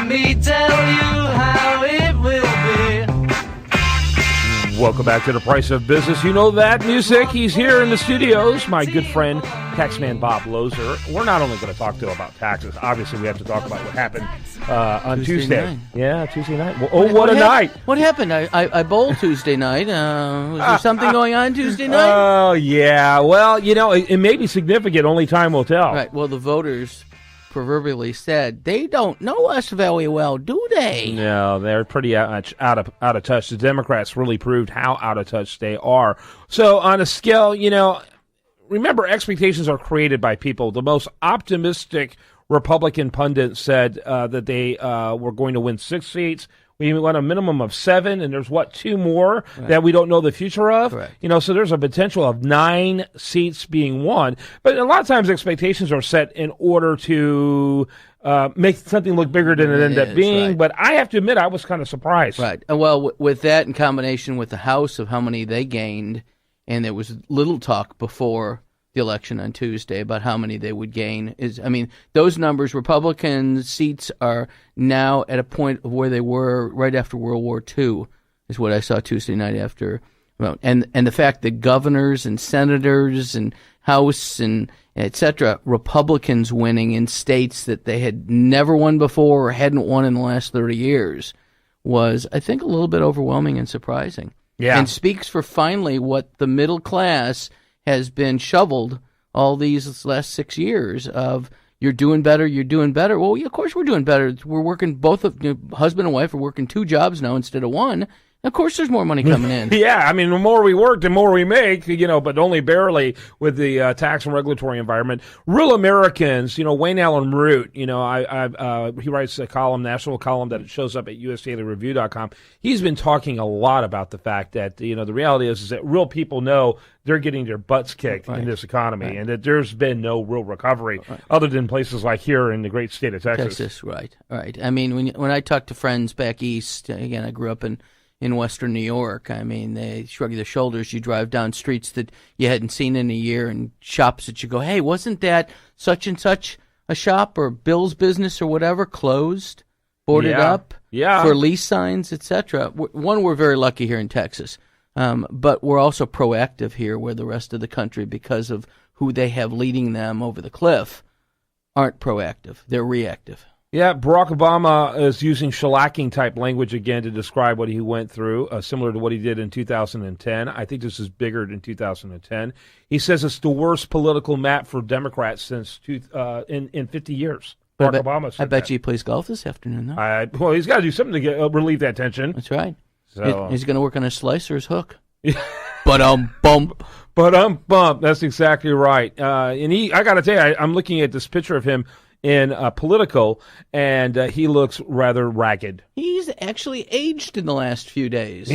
me tell you how it will be. Welcome back to The Price of Business. You know that music. He's here in the studios. My good friend, Taxman Bob Lozer. We're not only going to talk to him about taxes. Obviously, we have to talk about what happened on Tuesday. Night. Yeah, Tuesday night. Well, what a night. What happened? I bowled Tuesday night. Was there something going on Tuesday night? Oh, yeah. Well, you know, it may be significant. Only time will tell. Right. Well, the voters proverbially said they don't know us very well, do they? No, they're pretty out of touch. The Democrats really proved how out of touch they are. So on a scale, you know, remember, expectations are created by people. The most optimistic Republican pundit said that they were going to win 6 seats. We want a minimum of 7, and there's, 2 more that we don't know the future of? Correct. You know, so there's a potential of 9 seats being won. But a lot of times expectations are set in order to make something look bigger than it ended up being. Right. But I have to admit, I was kind of surprised. Right. Well, with that in combination with the House of how many they gained, and there was little talk before the election on Tuesday about how many they would gain. Those numbers, Republican seats are now at a point of where they were right after World War II, is what I saw Tuesday night after. And the fact that governors and senators and House and et cetera, Republicans winning in states that they had never won before or hadn't won in the last 30 years was, I think, a little bit overwhelming and surprising. Yeah. And speaks for finally what the middle class has been shoveled all these last 6 years of you're doing better. Well, yeah, of course we're doing better. We're working, husband and wife are working 2 jobs now instead of 1. Of course there's more money coming in. Yeah, I mean, the more we work, the more we make, you know, but only barely with the tax and regulatory environment. Real Americans, you know, Wayne Allen Root, you know, he writes a column, national column that shows up at usdailyreview.com. He's been talking a lot about the fact that, you know, the reality is that real people know they're getting their butts kicked in this economy and that there's been no real recovery other than places like here in the great state of Texas. Right. I mean, when I talk to friends back east, again, I grew up in Western New York. I mean, they shrug their shoulders. You drive down streets that you hadn't seen in a year and shops that you go, hey, wasn't that such and such a shop or Bill's business or whatever closed, boarded up for lease signs, etc.? One, we're very lucky here in Texas, but we're also proactive here where the rest of the country, because of who they have leading them over the cliff, aren't proactive. They're reactive. Yeah, Barack Obama is using shellacking-type language again to describe what he went through, similar to what he did in 2010. I think this is bigger than 2010. He says it's the worst political map for Democrats since in 50 years. Barack Obama said I bet you he plays golf this afternoon, though. Well, he's got to do something to relieve that tension. That's right. So He's going to work on his slice or his hook. Bump. That's exactly right. And I got to tell you, I'm looking at this picture of him in Politico, and he looks rather ragged. He's actually aged in the last few days.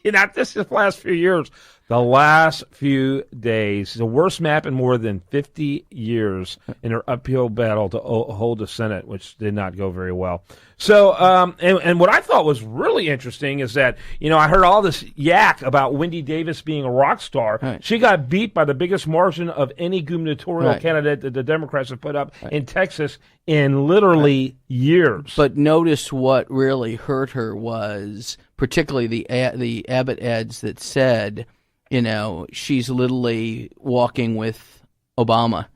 Not this the last few years. The last few days. The worst map in more than 50 years in their uphill battle to hold the Senate, which did not go very well. So, and what I thought was really interesting is that, you know, I heard all this yak about Wendy Davis being a rock star. Right. She got beat by the biggest margin of any gubernatorial candidate that the Democrats have put up in Texas in literally years. But notice what really hurt her was particularly the Abbott ads that said, you know, she's literally walking with Obama,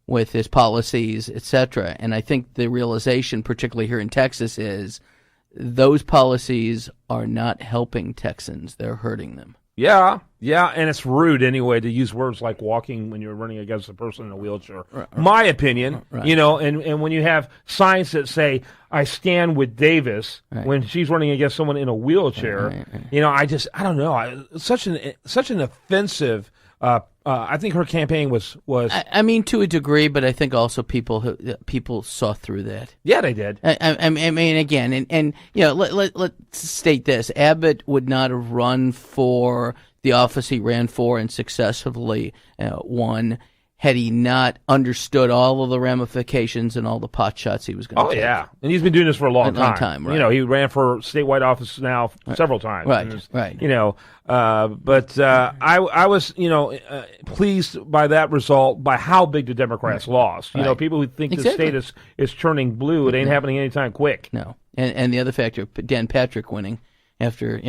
with his policies, etc. And I think the realization, particularly here in Texas, is those policies are not helping Texans. They're hurting them. Yeah, and it's rude anyway to use words like walking when you're running against a person in a wheelchair. Right. My opinion, you know, and when you have signs that say, I stand with Davis, when she's running against someone in a wheelchair, you know, I don't know. Such an offensive, I think her campaign was. I mean, to a degree, but I think also people saw through that. Yeah, they did. I mean, again, and you know, let's state this: Abbott would not have run for the office he ran for and successfully won had he not understood all of the ramifications and all the pot shots he was going to take. Oh, yeah. And he's been doing this for a long time, right. You know, he ran for statewide office now several times. Right. You know, but I was, pleased by that result, by how big the Democrats lost. You know, people who think the state is turning blue, it ain't happening anytime quick. No. And the other factor, Dan Patrick winning. After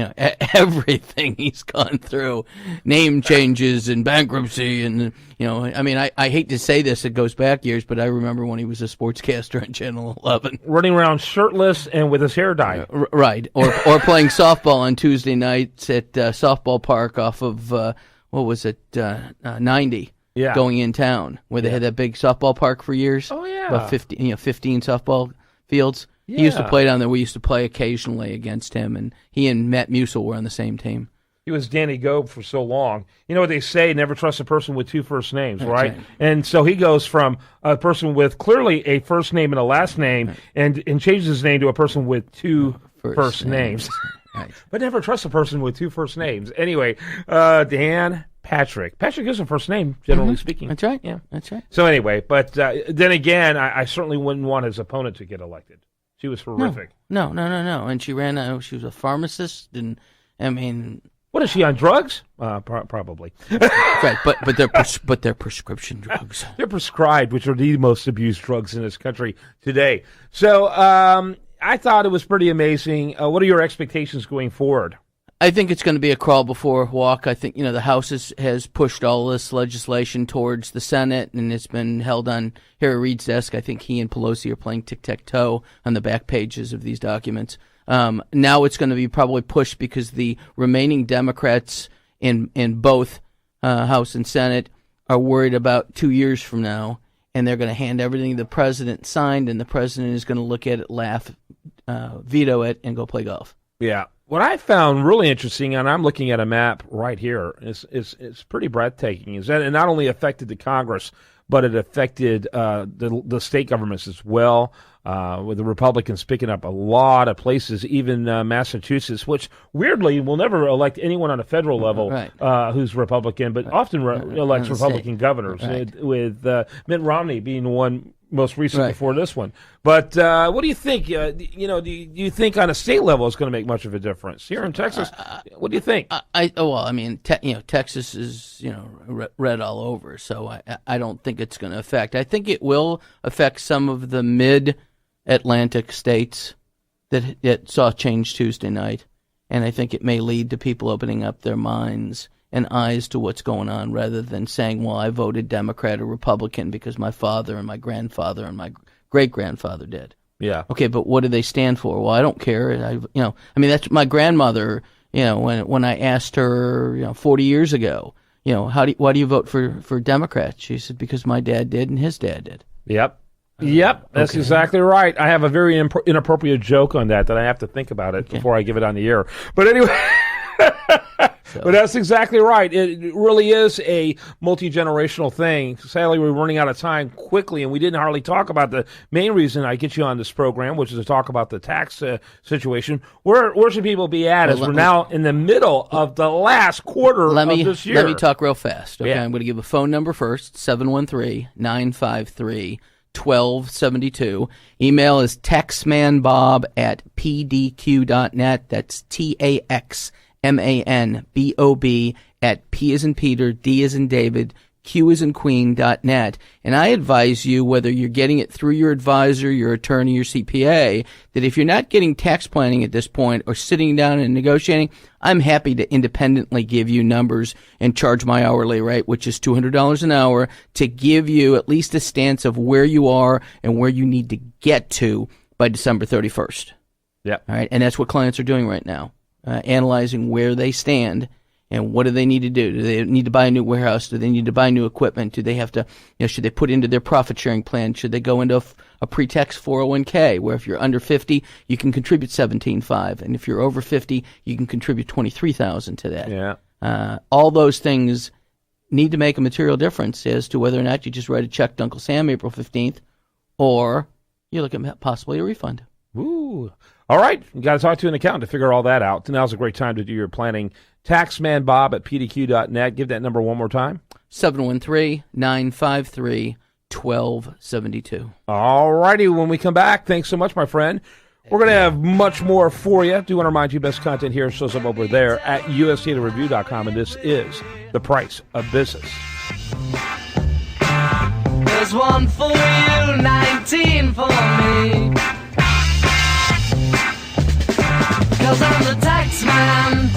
everything he's gone through, name changes and bankruptcy, and I mean, I hate to say this, it goes back years, but I remember when he was a sportscaster on Channel 11, running around shirtless and with his hair dyed, right, or playing softball on Tuesday nights at Softball Park off of 90, going in town, where they had that big softball park for years. Oh yeah, about 15 softball fields. Yeah. He used to play down there. We used to play occasionally against him, and he and Matt Musil were on the same team. He was Danny Gobe for so long. You know what they say, never trust a person with two first names, right? And so he goes from a person with clearly a first name and a last name and changes his name to a person with two first names. Right. But never trust a person with two first names. Anyway, Dan Patrick. Patrick is a first name, generally speaking. That's right. Yeah, that's right. So anyway, but then again, I certainly wouldn't want his opponent to get elected. She was horrific. No. And she ran. She was a pharmacist, and I mean, what is she on drugs? Probably. Right, but they're prescription drugs. They're prescribed, which are the most abused drugs in this country today. So I thought it was pretty amazing. What are your expectations going forward? I think it's going to be a crawl before a walk. I think, the House has pushed all this legislation towards the Senate, and it's been held on Harry Reid's desk. I think he and Pelosi are playing tic-tac-toe on the back pages of these documents. Now it's going to be probably pushed because the remaining Democrats in both House and Senate are worried about 2 years from now, and they're going to hand everything the president signed, and the president is going to look at it, laugh, veto it, and go play golf. Yeah. What I found really interesting, and I'm looking at a map right here, is pretty breathtaking, is that it not only affected the Congress, but it affected the state governments as well, with the Republicans picking up a lot of places, even Massachusetts, which weirdly will never elect anyone on a federal level who's Republican, but often elects Republican governors, with Mitt Romney being the one most recent before this one. But what do you think? Do you think on a state level it's going to make much of a difference here in Texas? What do you think? Texas is red all over, so I don't think it's going to affect. I think it will affect some of the mid-Atlantic states that saw change Tuesday night, and I think it may lead to people opening up their minds and eyes to what's going on, rather than saying, well, I voted Democrat or Republican because my father and my grandfather and my great-grandfather did. Yeah. Okay, but what do they stand for? Well, I don't care. That's my grandmother, when I asked her, 40 years ago, why do you vote for Democrats? She said, because my dad did and his dad did. Yep. That's exactly right. I have a very inappropriate joke on that I have to think about it before I give it on the air. But anyway... But that's exactly right. It really is a multi-generational thing. Sadly, we're running out of time quickly, and we didn't hardly talk about the main reason I get you on this program, which is to talk about the tax situation. Where should people be at as we're now in the middle of the last quarter of this year? Let me talk real fast. Okay, Yeah. I'm going to give a phone number first, 713-953-1272. Email is taxmanbob@pdq.net. That's TAXMANBOB at P as in Peter, D as in David, Q as in Queen.net. And I advise you, whether you're getting it through your advisor, your attorney, your CPA, that if you're not getting tax planning at this point or sitting down and negotiating, I'm happy to independently give you numbers and charge my hourly rate, which is $200 an hour, to give you at least a stance of where you are and where you need to get to by December 31st. Yeah. All right. And that's what clients are doing right now. Analyzing where they stand and what do they need to do. Do they need to buy a new warehouse? Do they need to buy new equipment? Do they have to, should they put into their profit sharing plan? Should they go into a pre-tax 401k where if you're under 50, you can contribute $17,500, and if you're over 50, you can contribute $23,000 to that. Yeah. All those things need to make a material difference as to whether or not you just write a check to Uncle Sam April 15th, or you look at possibly a refund. Ooh. All right. You got to talk to an accountant to figure all that out. Now's a great time to do your planning. Taxmanbob@pdq.net. Give that number one more time. 713-953-1272. All righty. When we come back, thanks so much, my friend. We're going to have much more for you. Do want to remind you, best content here shows up over there at usdatareview.com, and this is The Price of Business. There's one for you, 19 for me. 'Cause I'm the tax man.